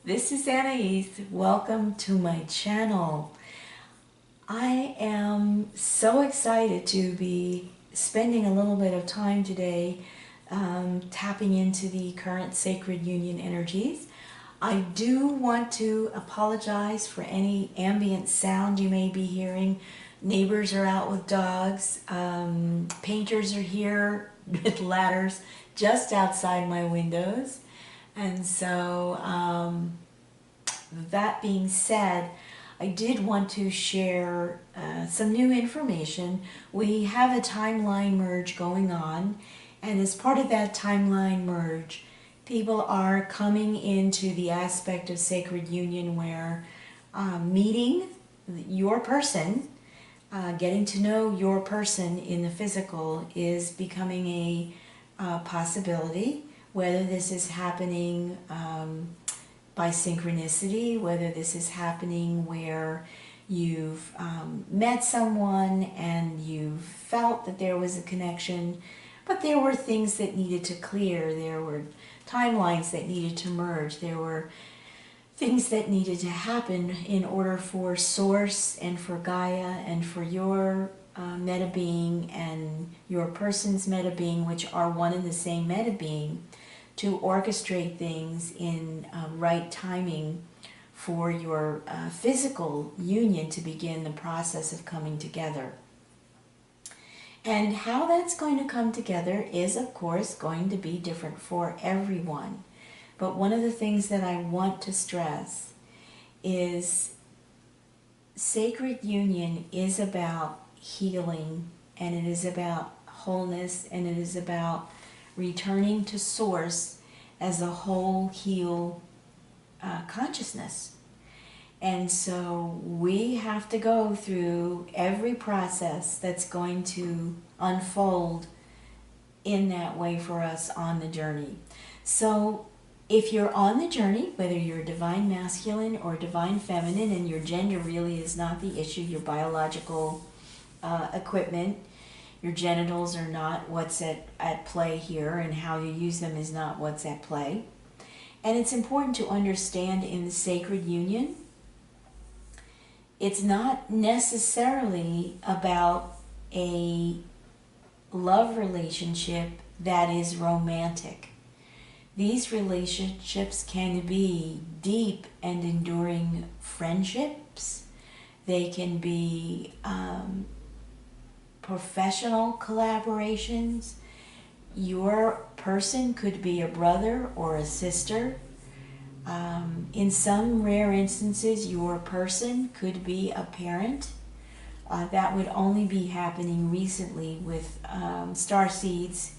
This is Anais. Welcome to my channel. I am so excited to be spending a little bit of time today tapping into the current sacred union energies. I do want to apologize for any ambient sound you may be hearing. Neighbors are out with dogs. Painters are here with ladders just outside my windows. And so, that being said, I did want to share some new information. We have a timeline merge going on, and as part of that timeline merge, people are coming into the aspect of sacred union where meeting your person, getting to know your person in the physical is becoming a possibility. Whether this is happening by synchronicity, whether this is happening where you've met someone and you felt that there was a connection, but there were things that needed to clear, there were timelines that needed to merge, there were things that needed to happen in order for Source and for Gaia and for your meta being and your person's meta being, which are one and the same meta being, to orchestrate things in right timing for your physical union to begin the process of coming together. And how that's going to come together is, of course, going to be different for everyone. But one of the things that I want to stress is sacred union is about healing, and it is about wholeness, and it is about returning to Source as a whole heal consciousness. And so we have to go through every process that's going to unfold in that way for us on the journey. So if you're on the journey, whether you're divine masculine or divine feminine, and your gender really is not the issue, your biological equipment, your genitals are not what's at play here, and how you use them is not what's at play. And it's important to understand in the sacred union, it's not necessarily about a love relationship that is romantic. These relationships can be deep and enduring friendships. They can be professional collaborations. Your person could be a brother or a sister. In some rare instances, your person could be a parent. That would only be happening recently with starseeds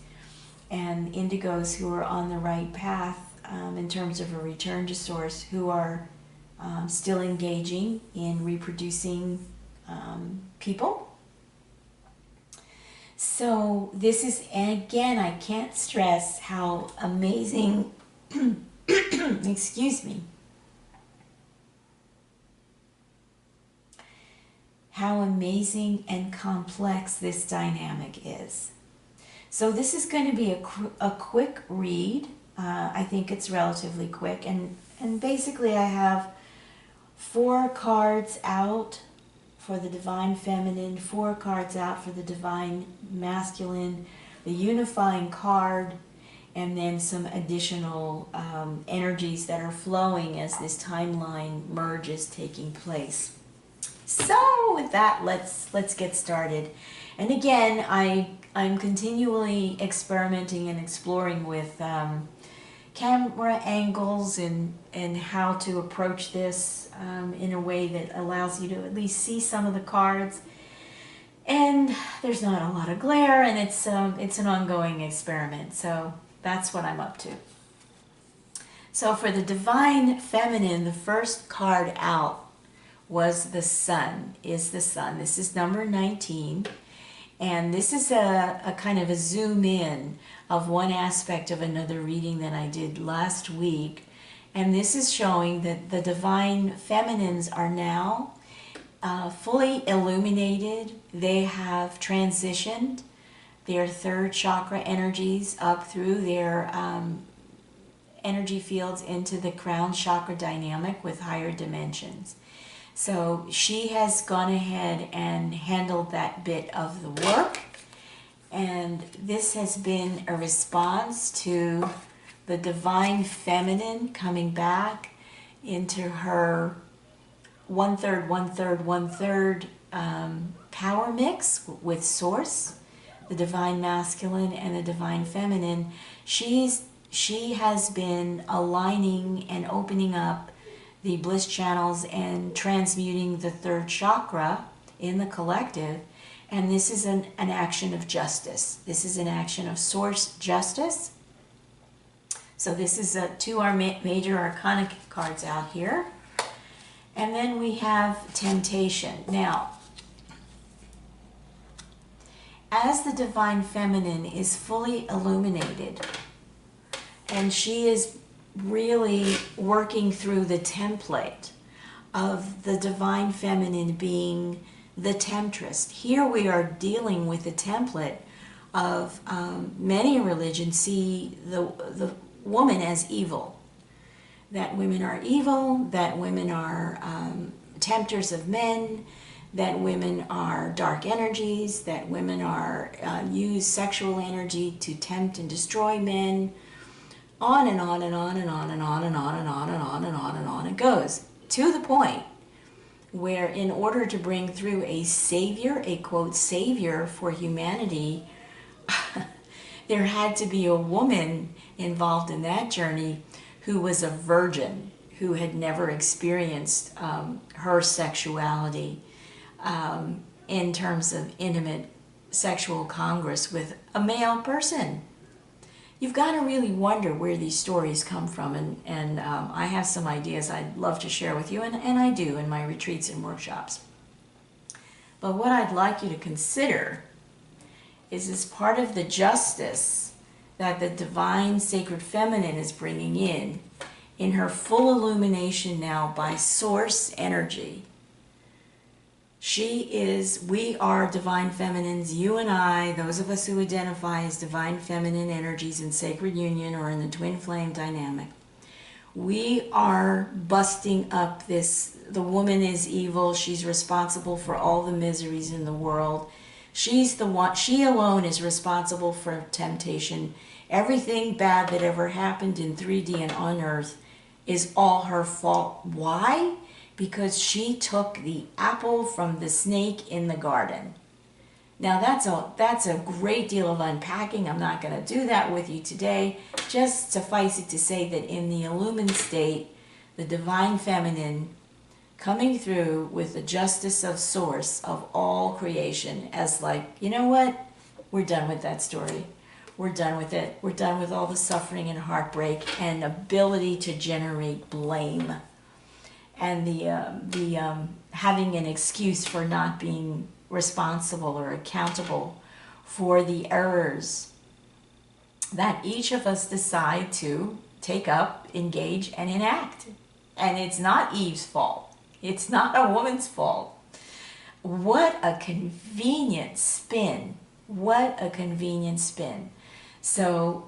and indigos who are on the right path in terms of a return to Source, who are still engaging in reproducing people. So this is, and again, I can't stress how amazing, excuse me, how amazing and complex this dynamic is. So this is going to be a quick read. I think it's relatively quick. And basically I have 4 cards out for the divine feminine, 4 cards out for the divine masculine, the unifying card, and then some additional energies that are flowing as this timeline merge is taking place. So with that, let's get started. And again, I'm continually experimenting and exploring with camera angles and how to approach this in a way that allows you to at least see some of the cards. And there's not a lot of glare, and it's an ongoing experiment. So that's what I'm up to. So for the divine feminine, the first card out was the Sun, is the Sun. This is number 19. And this is a kind of a zoom in of one aspect of another reading that I did last week. And this is showing that the divine feminines are now fully illuminated. They have transitioned their third chakra energies up through their energy fields into the crown chakra dynamic with higher dimensions. So she has gone ahead and handled that bit of the work. And this has been a response to the divine feminine coming back into her 1/3, 1/3, 1/3 power mix with source, the divine masculine and the divine feminine. She has been aligning and opening up the bliss channels and transmuting the third chakra in the collective. And this is an action of justice. This is an action of source justice. So this is two our major arcana cards out here. And then we have temptation. Now, as the divine feminine is fully illuminated, and she is really working through the template of the divine feminine being the temptress. Here we are dealing with the template of many religions see the woman as evil. That women are evil, that women are tempters of men, that women are dark energies, that women are use sexual energy to tempt and destroy men. On and on and on and on and on and on and on and on and on and on it goes, to the point where in order to bring through a savior, a quote savior for humanity, there had to be a woman involved in that journey who was a virgin, who had never experienced her sexuality in terms of intimate sexual congress with a male person. You've got to really wonder where these stories come from, and I have some ideas I'd love to share with you, and I do in my retreats and workshops. But what I'd like you to consider is, as part of the justice that the divine sacred feminine is bringing in her full illumination now by source energy. We are divine feminines, you and I, those of us who identify as divine feminine energies in sacred union or in the twin flame dynamic. We are busting up this, the woman is evil, she's responsible for all the miseries in the world. She's the one, she alone is responsible for temptation. Everything bad that ever happened in 3D and on earth is all her fault. Why? Because she took the apple from the snake in the garden. Now that's a great deal of unpacking. I'm not going to do that with you today. Just suffice it to say that in the illumined state, the divine feminine coming through with the justice of source of all creation as like, you know what? We're done with that story. We're done with it. We're done with all the suffering and heartbreak and ability to generate blame. And the having an excuse for not being responsible or accountable for the errors that each of us decide to take up, engage, and enact. And it's not Eve's fault. It's not a woman's fault. What a convenient spin. What a convenient spin. So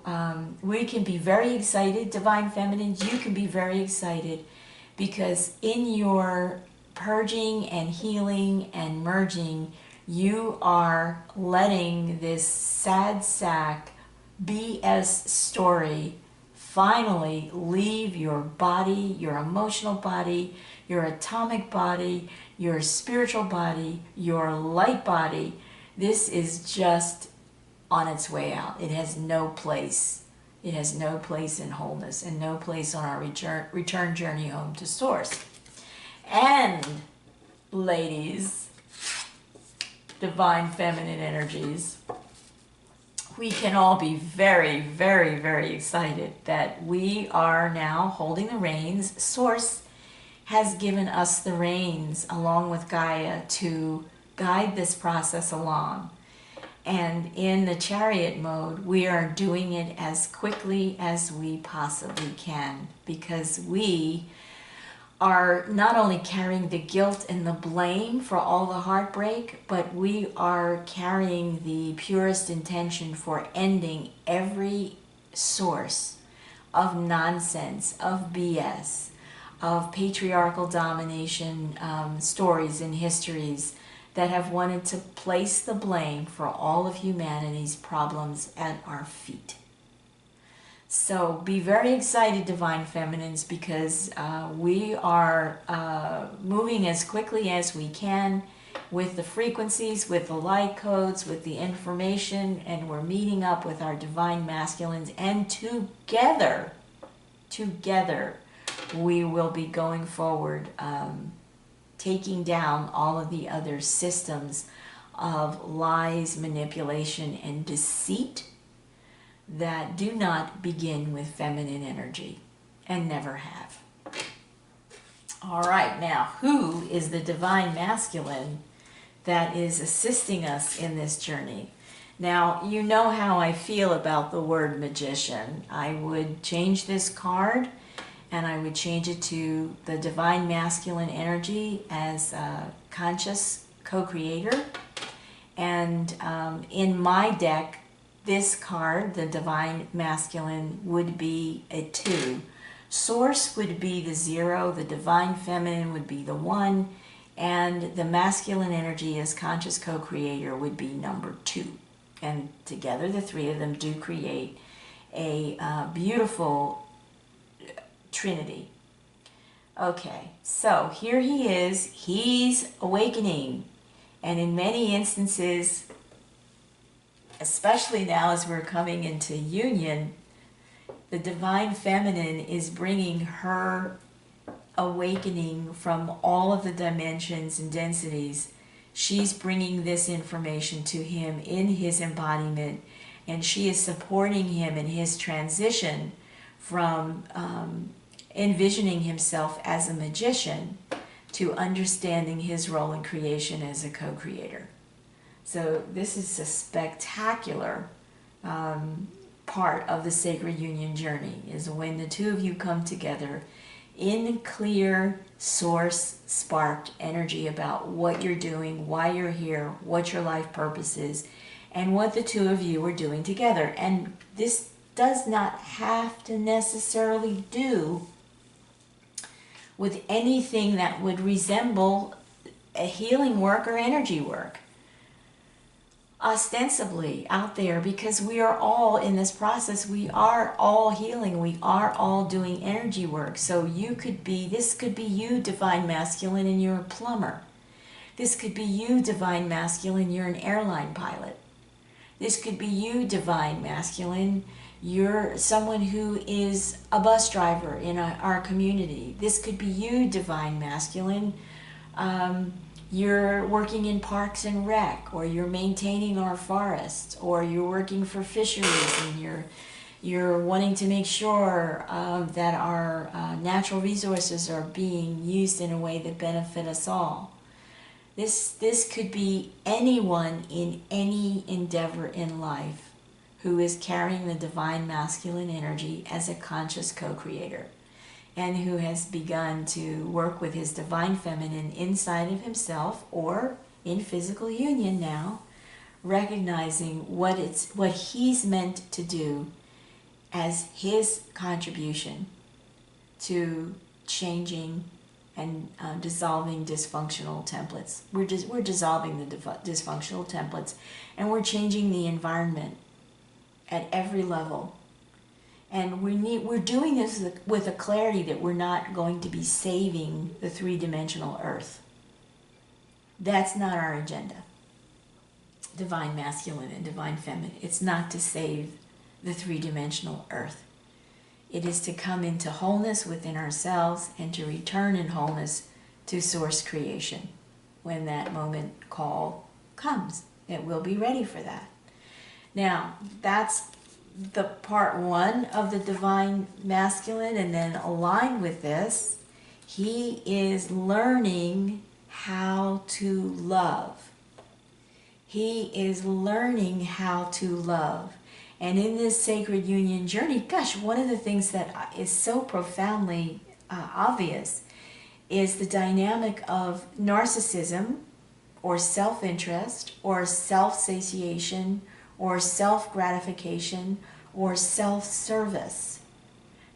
we can be very excited, divine feminines, you can be very excited, because in your purging and healing and merging, you are letting this sad sack BS story finally leave your body, your emotional body, your atomic body, your spiritual body, your light body. This is just on its way out. It has no place. It has no place in wholeness and no place on our return journey home to source. And ladies, divine feminine energies, we can all be very, very, very excited that we are now holding the reins. Source has given us the reins along with Gaia to guide this process along. And in the chariot mode, we are doing it as quickly as we possibly can, because we are not only carrying the guilt and the blame for all the heartbreak, but we are carrying the purest intention for ending every source of nonsense, of BS, of patriarchal domination stories and histories that have wanted to place the blame for all of humanity's problems at our feet. So be very excited, Divine Feminines, because we are moving as quickly as we can with the frequencies, with the light codes, with the information, and we're meeting up with our Divine Masculines, and together we will be going forward, taking down all of the other systems of lies, manipulation, and deceit that do not begin with feminine energy and never have. All right, now who is the Divine Masculine that is assisting us in this journey? Now, you know how I feel about the word magician. I would change this card and I would change it to the Divine Masculine energy as a conscious co-creator. And in my deck, this card, the Divine Masculine, would be a 2. Source would be the 0, the Divine Feminine would be the 1, and the masculine energy as conscious co-creator would be number 2. And together the three of them do create a beautiful trinity. Okay, so here he is. He's awakening. And in many instances, especially now as we're coming into union, the Divine Feminine is bringing her awakening from all of the dimensions and densities. She's bringing this information to him in his embodiment, and she is supporting him in his transition from envisioning himself as a magician to understanding his role in creation as a co-creator. So this is a spectacular part of the sacred union journey, is when the two of you come together in clear source sparked energy about what you're doing, why you're here, what your life purpose is, and what the two of you are doing together. And this does not have to necessarily do with anything that would resemble a healing work or energy work. Ostensibly out there, because we are all in this process, we are all healing, we are all doing energy work. So you could be, this could be you, Divine Masculine, and you're a plumber. This could be you, Divine Masculine, you're an airline pilot. This could be you, Divine Masculine, you're someone who is a bus driver in our community. This could be you, Divine Masculine, you're working in parks and rec, or you're maintaining our forests, or you're working for fisheries, and you're wanting to make sure that our natural resources are being used in a way that benefit us all. This could be anyone in any endeavor in life who is carrying the Divine Masculine energy as a conscious co-creator, and who has begun to work with his Divine Feminine inside of himself or in physical union now, recognizing what he's meant to do as his contribution to changing and dissolving dysfunctional templates. We're dissolving the dysfunctional templates, and we're changing the environment at every level. And we're doing this with a clarity that we're not going to be saving the three-dimensional earth. That's not our agenda. Divine Masculine and Divine Feminine. It's not to save the three-dimensional earth. It is to come into wholeness within ourselves and to return in wholeness to source creation when that moment call comes. It will be ready for that. Now, that's the part 1 of the Divine Masculine, and then aligned with this, he is learning how to love. He is learning how to love. And in this sacred union journey, gosh, one of the things that is so profoundly obvious is the dynamic of narcissism, or self-interest, or self-satiation, or self-gratification, or self-service.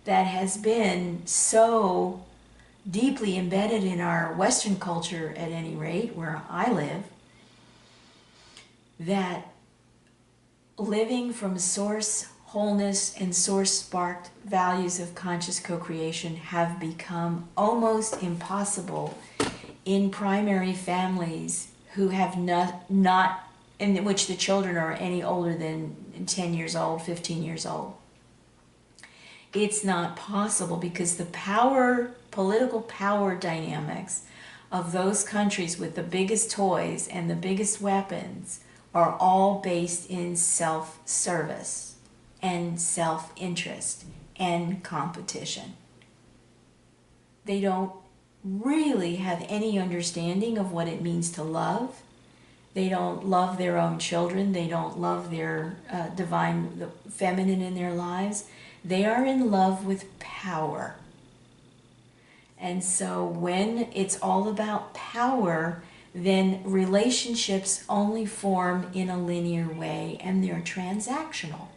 that has been so deeply embedded in our Western culture, at any rate, where I live, that living from source wholeness and source sparked values of conscious co-creation have become almost impossible in primary families who have not in which the children are any older than 10 years old, 15 years old. It's not possible because the political power dynamics of those countries with the biggest toys and the biggest weapons are all based in self-service and self-interest and competition. They don't really have any understanding of what it means to love. They don't love their own children. They don't love their the feminine in their lives. They are in love with power. And so when it's all about power, then relationships only form in a linear way and they're transactional.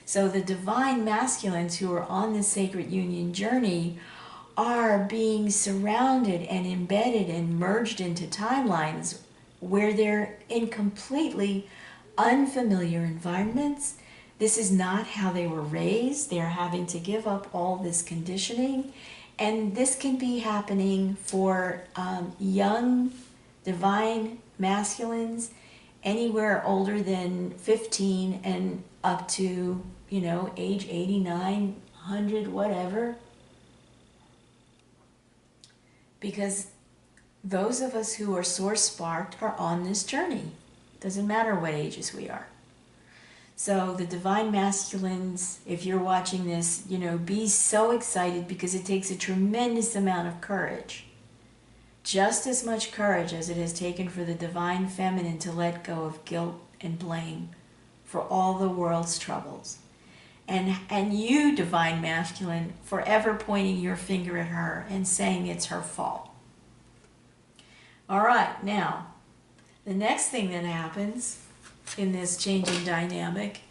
So the divine masculines who are on the sacred union journey are being surrounded and embedded and merged into timelines where they're in completely unfamiliar environments. This is not how they were raised. They're having to give up all this conditioning. And this can be happening for young divine masculines anywhere older than 15 and up to, age 89, 100, whatever. Because those of us who are source sparked are on this journey. Doesn't matter what ages we are. So the divine masculines, if you're watching this, be so excited because it takes a tremendous amount of courage. Just as much courage as it has taken for the divine feminine to let go of guilt and blame for all the world's troubles. And you, divine masculine, forever pointing your finger at her and saying it's her fault. All right, now, the next thing that happens in this changing dynamic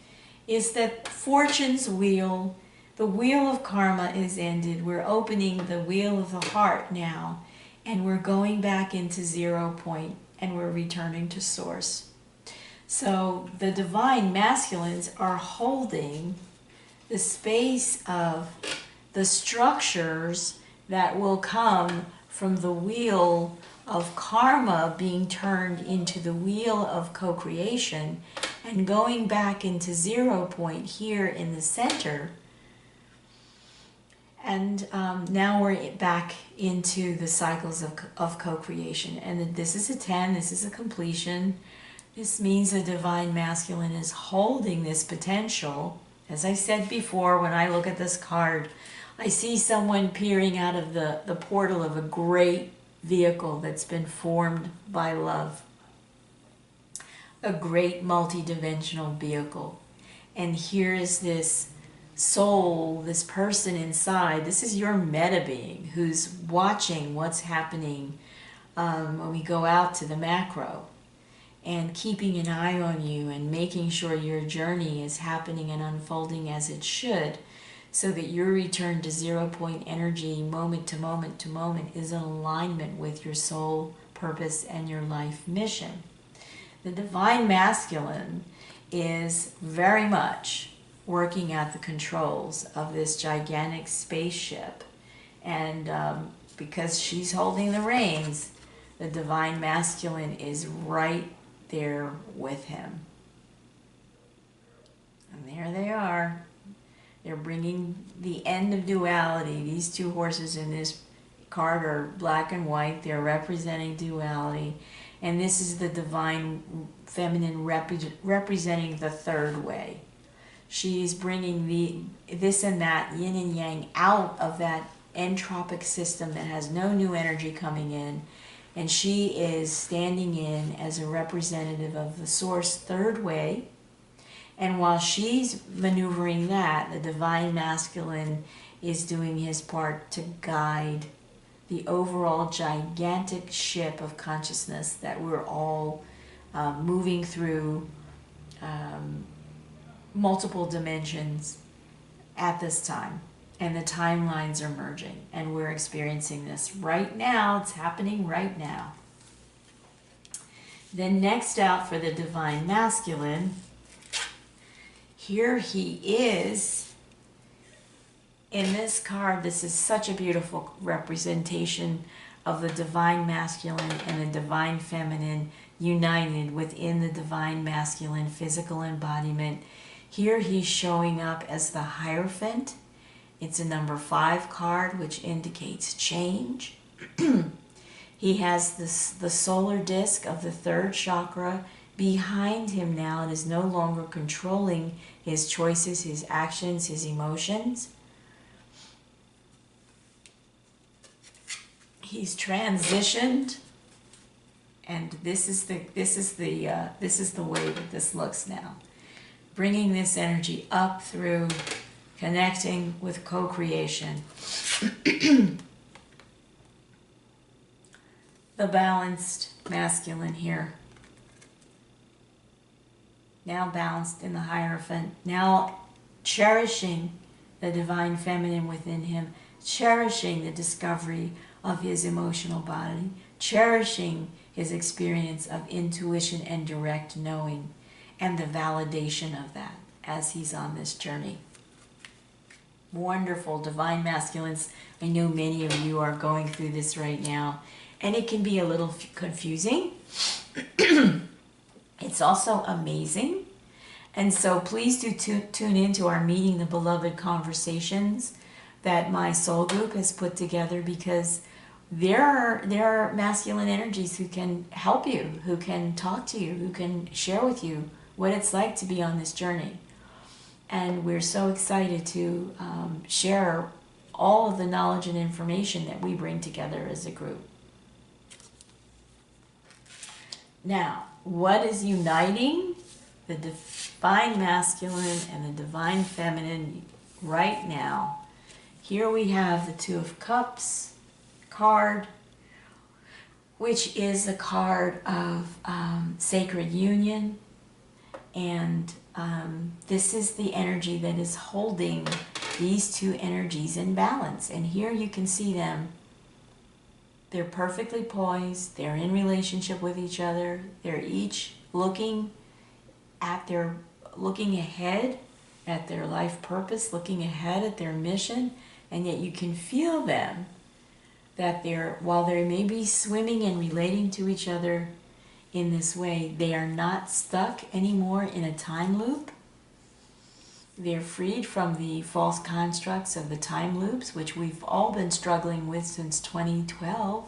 is that fortune's wheel, the wheel of karma is ended. We're opening the wheel of the heart now, and we're going back into 0 point, and we're returning to source. So the divine masculines are holding the space of the structures that will come from the wheel of karma being turned into the wheel of co-creation and going back into 0 point here in the center. And now we're back into the cycles of co-creation. And this is a 10, this is a completion. This means the divine masculine is holding this potential. As I said before, when I look at this card, I see someone peering out of the portal of a great vehicle that's been formed by love. A great multi-dimensional vehicle. And here is this soul, this person inside. This is your meta being who's watching what's happening when we go out to the macro, and keeping an eye on you and making sure your journey is happening and unfolding as it should, so that your return to 0 point energy moment to moment to moment is in alignment with your soul purpose and your life mission. The divine masculine is very much working at the controls of this gigantic spaceship, and because she's holding the reins, the divine masculine is right there with him. And there they are. They're bringing the end of duality. These two horses in this card are black and white. They're representing duality. And this is the divine feminine representing the third way. She's bringing this and that, yin and yang, out of that entropic system that has no new energy coming in. And she is standing in as a representative of the source third way. And while she's maneuvering that, the divine masculine is doing his part to guide the overall gigantic ship of consciousness that we're all moving through multiple dimensions at this time. and the timelines are merging, and we're experiencing this right now. It's happening right now. Then next out for the divine masculine, here he is in this card. This is such a beautiful representation of the divine masculine and the divine feminine united within the divine masculine physical embodiment. Here he's showing up as the Hierophant. It's a number 5 card, which indicates change. He has the solar disc of the 3rd chakra behind him now and is no longer controlling his choices, his actions, his emotions. He's transitioned, and this is the way that this looks now. Bringing this energy up through connecting with co-creation. The balanced masculine here. Now balanced in the Hierophant. Now cherishing the divine feminine within him. Cherishing the discovery of his emotional body. Cherishing his experience of intuition and direct knowing. And the validation of that as he's on this journey. Wonderful divine masculines. I know many of you are going through this right now, and it can be a little confusing. It's also amazing, and so please do tune into our Meeting the Beloved conversations that my soul group has put together, because there are masculine energies who can help you, who can talk to you, who can share with you what it's like to be on this journey. And we're so excited to share all of the knowledge and information that we bring together as a group. Now, what is uniting the divine masculine and the divine feminine right now? Here we have the 2 of Cups card, which is a card of sacred union. And this is the energy that is holding these 2 energies in balance. And here you can see them. They're perfectly poised. They're in relationship with each other. They're each looking ahead at their life purpose, looking ahead at their mission. And yet you can feel them, that while they may be swimming and relating to each other in this way, they are not stuck anymore in a time loop. They're freed from the false constructs of the time loops, which we've all been struggling with since 2012,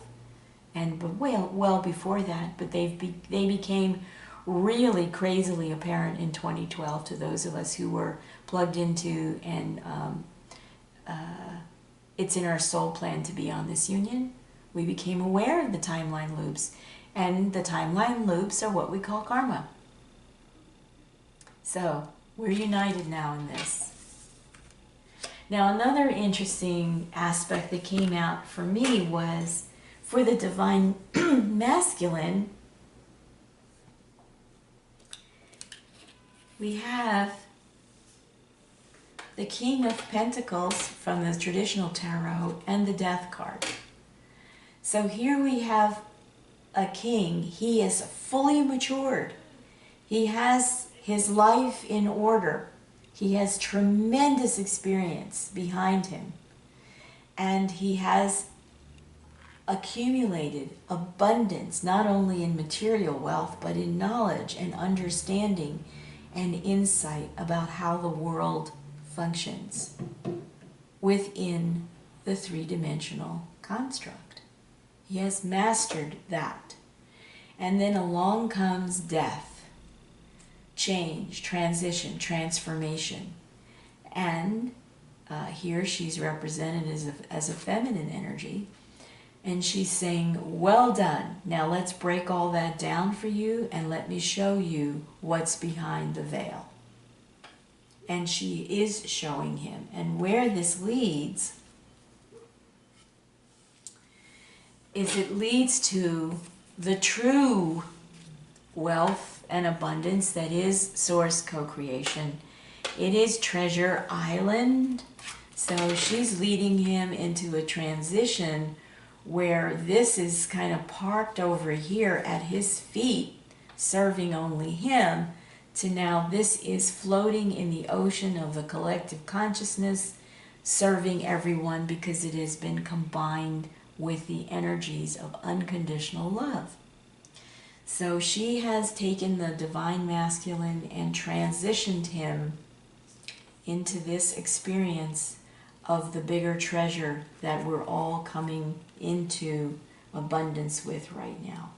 and well before that. But they became really crazily apparent in 2012 to those of us who were plugged into, and it's in our soul plan to be on this union. We became aware of the timeline loops. And the timeline loops are what we call karma. So, we're united now in this. Now, another interesting aspect that came out for me was, for the divine masculine, we have the King of Pentacles from the traditional tarot and the Death card. So here we have a king. He is fully matured. He has his life in order. He has tremendous experience behind him. And he has accumulated abundance, not only in material wealth, but in knowledge and understanding and insight about how the world functions within the 3-dimensional construct. He has mastered that. And then along comes death, change, transition, transformation. And here she's represented as a feminine energy. And she's saying, well done. Now let's break all that down for you and let me show you what's behind the veil. And she is showing him. And where this leads is it leads to the true wealth and abundance that is source co-creation. It is Treasure Island. So she's leading him into a transition where this is kind of parked over here at his feet, serving only him, to now this is floating in the ocean of the collective consciousness, serving everyone because it has been combined with the energies of unconditional love. So she has taken the divine masculine and transitioned him into this experience of the bigger treasure that we're all coming into abundance with right now.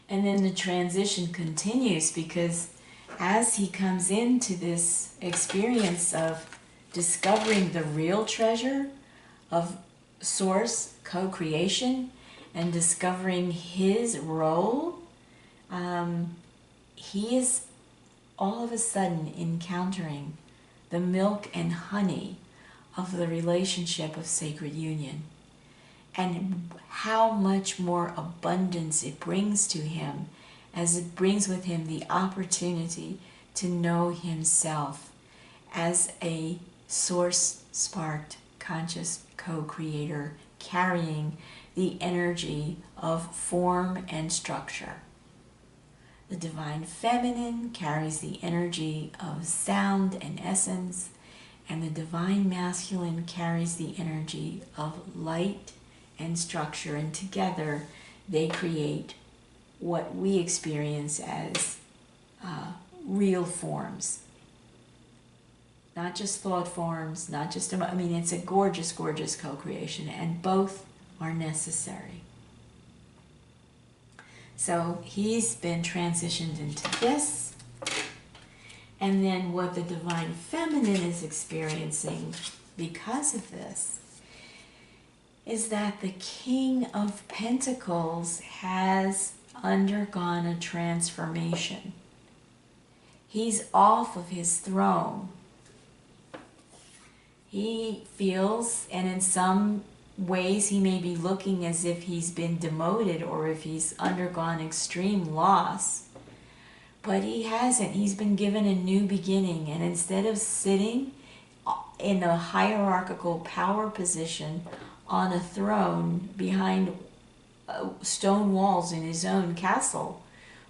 And then the transition continues, because as he comes into this experience of discovering the real treasure of source co-creation and discovering his role, he is all of a sudden encountering the milk and honey of the relationship of sacred union, and how much more abundance it brings to him, as it brings with him the opportunity to know himself as a source sparked conscious co-creator, carrying the energy of form and structure. The divine feminine carries the energy of sound and essence, and the divine masculine carries the energy of light and structure, and together they create what we experience as real forms. Not just thought forms, not just, it's a gorgeous, gorgeous co-creation, and both are necessary. So he's been transitioned into this, and then what the divine feminine is experiencing because of this is that the King of Pentacles has undergone a transformation. He's off of his throne. He feels, and in some ways he may be looking as if he's been demoted or if he's undergone extreme loss, but he hasn't. He's been given a new beginning, and instead of sitting in a hierarchical power position on a throne behind stone walls in his own castle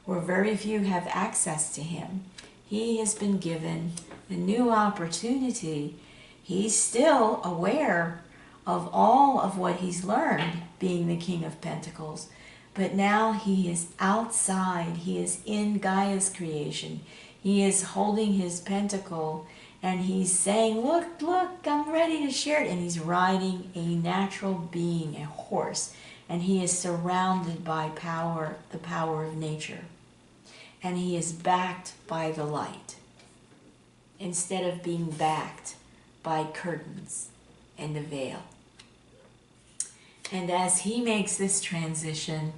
where very few have access to him, he has been given a new opportunity. He's still aware of all of what he's learned being the King of Pentacles, but now he is outside. He is in Gaia's creation. He is holding his pentacle, and he's saying, look, I'm ready to share it. And he's riding a natural being, a horse, and he is surrounded by power, the power of nature. And he is backed by the light, instead of being backed by curtains and a veil. And as he makes this transition,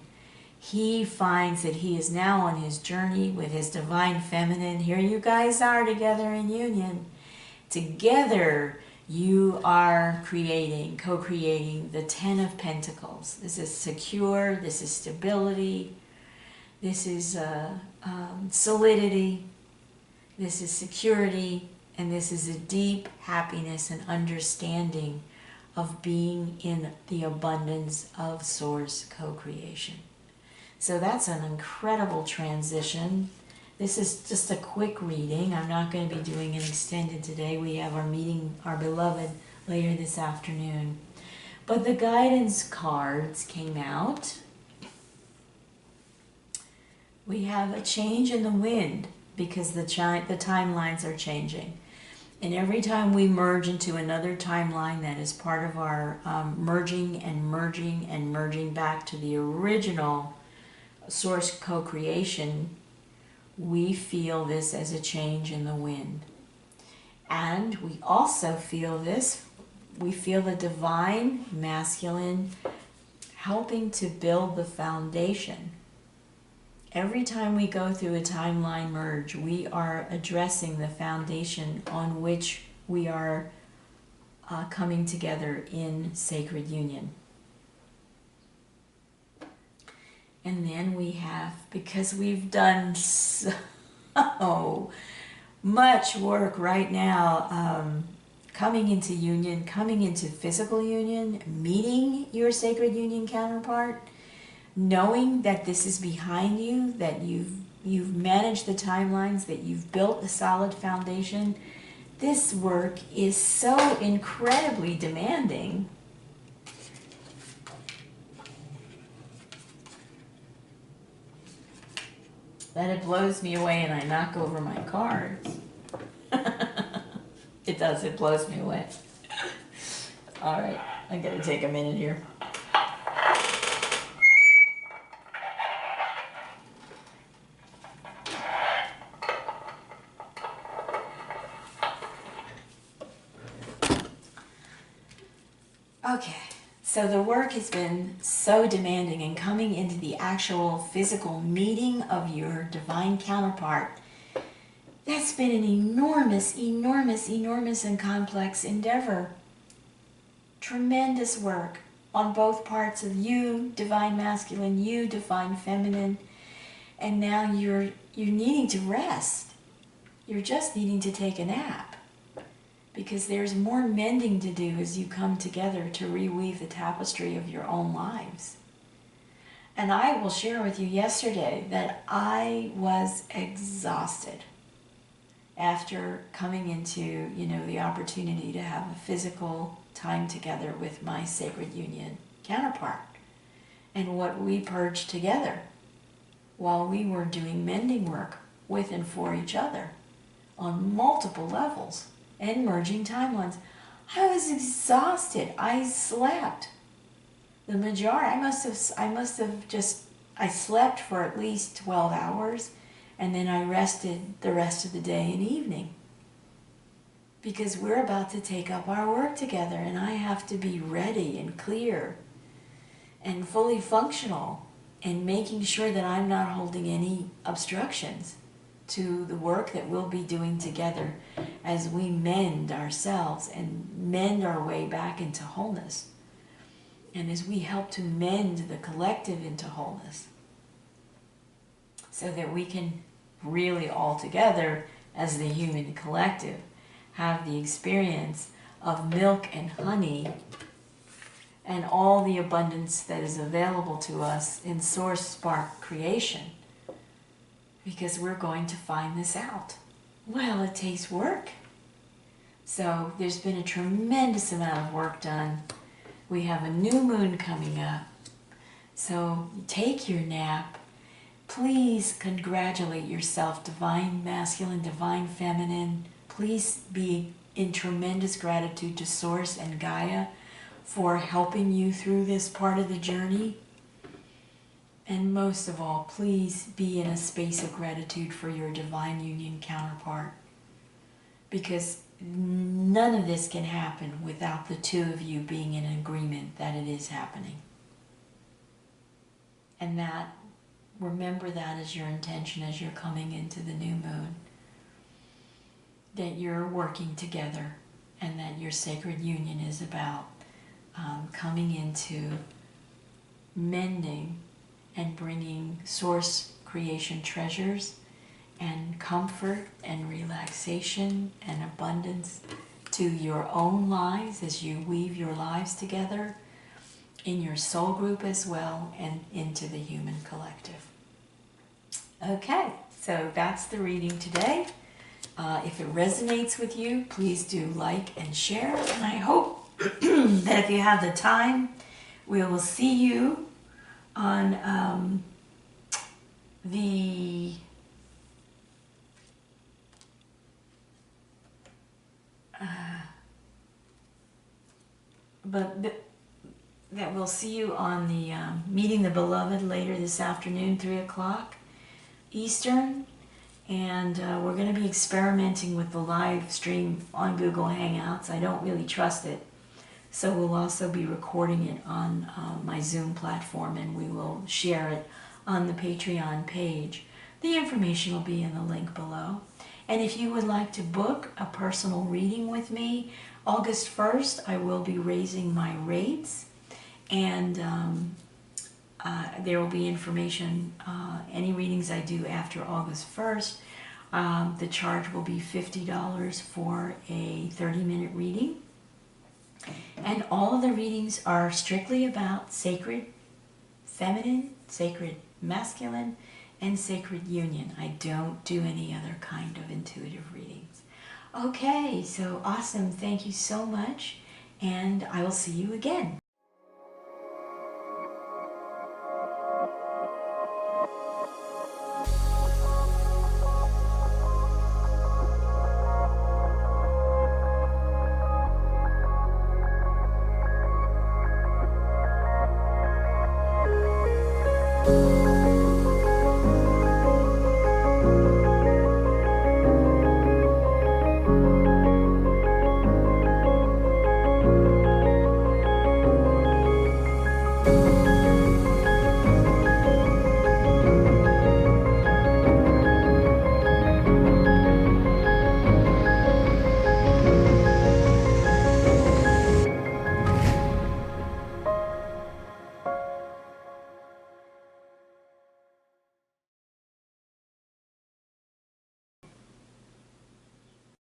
he finds that he is now on his journey with his divine feminine. Here you guys are together in union. Together you are creating, co-creating the 10 of Pentacles. This is secure, this is stability, this is solidity, this is security, and this is a deep happiness and understanding of being in the abundance of source co-creation. So that's an incredible transition. This is just a quick reading. I'm not going to be doing an extended today. We have our meeting, our beloved, later this afternoon. But the guidance cards came out. We have a change in the wind because the timelines are changing. And every time we merge into another timeline that is part of our merging and merging and merging back to the original source co-creation, we feel this as a change in the wind. And we also feel this, we feel the divine masculine helping to build the foundation. Every time we go through a timeline merge, we are addressing the foundation on which we are coming together in sacred union. And then we have, because we've done so much work right now coming into union, coming into physical union, meeting your sacred union counterpart, knowing that this is behind you, that you've managed the timelines, that you've built a solid foundation. This work is so incredibly demanding. That it blows me away and I knock over my cards. It does, it blows me away. All right, I gotta take a minute here. Okay, so the work has been so demanding, and coming into the actual physical meeting of your divine counterpart, that's been an enormous, enormous, enormous and complex endeavor. Tremendous work on both parts of you, divine masculine, you, divine feminine, and now you're needing to rest. You're just needing to take a nap, because there's more mending to do as you come together to reweave the tapestry of your own lives. And I will share with you yesterday that I was exhausted after coming into, the opportunity to have a physical time together with my sacred union counterpart, and what we purged together while we were doing mending work with and for each other on multiple levels and merging timelines. I was exhausted. I slept. The majority, I slept for at least 12 hours, and then I rested the rest of the day and evening. Because we're about to take up our work together, and I have to be ready and clear and fully functional, and making sure that I'm not holding any obstructions to the work that we'll be doing together as we mend ourselves and mend our way back into wholeness, and as we help to mend the collective into wholeness, so that we can really all together as the human collective have the experience of milk and honey and all the abundance that is available to us in source spark creation. Because we're going to find this out. Well, it takes work. So there's been a tremendous amount of work done. We have a new moon coming up. So take your nap. Please congratulate yourself, divine masculine, divine feminine. Please be in tremendous gratitude to Source and Gaia for helping you through this part of the journey. And most of all, please be in a space of gratitude for your divine union counterpart, because none of this can happen without the two of you being in agreement that it is happening. And that, remember that as your intention as you're coming into the new moon, that you're working together, and that your sacred union is about coming into mending and bringing source creation treasures and comfort and relaxation and abundance to your own lives as you weave your lives together in your soul group as well, and into the human collective. Okay, so that's the reading today. If it resonates with you, please do like and share, and I hope that if you have the time, we will see you on that we'll see you on the Meeting the Beloved later this afternoon, 3 o'clock Eastern, and we're going to be experimenting with the live stream on Google Hangouts. I don't really trust it. So we'll also be recording it on my Zoom platform, and we will share it on the Patreon page. The information will be in the link below. And if you would like to book a personal reading with me, August 1st, I will be raising my rates, and there will be information, any readings I do after August 1st, The charge will be $50 for a 30-minute reading. And all of the readings are strictly about sacred feminine, sacred masculine, and sacred union. I don't do any other kind of intuitive readings. Okay, so awesome. Thank you so much, and I will see you again.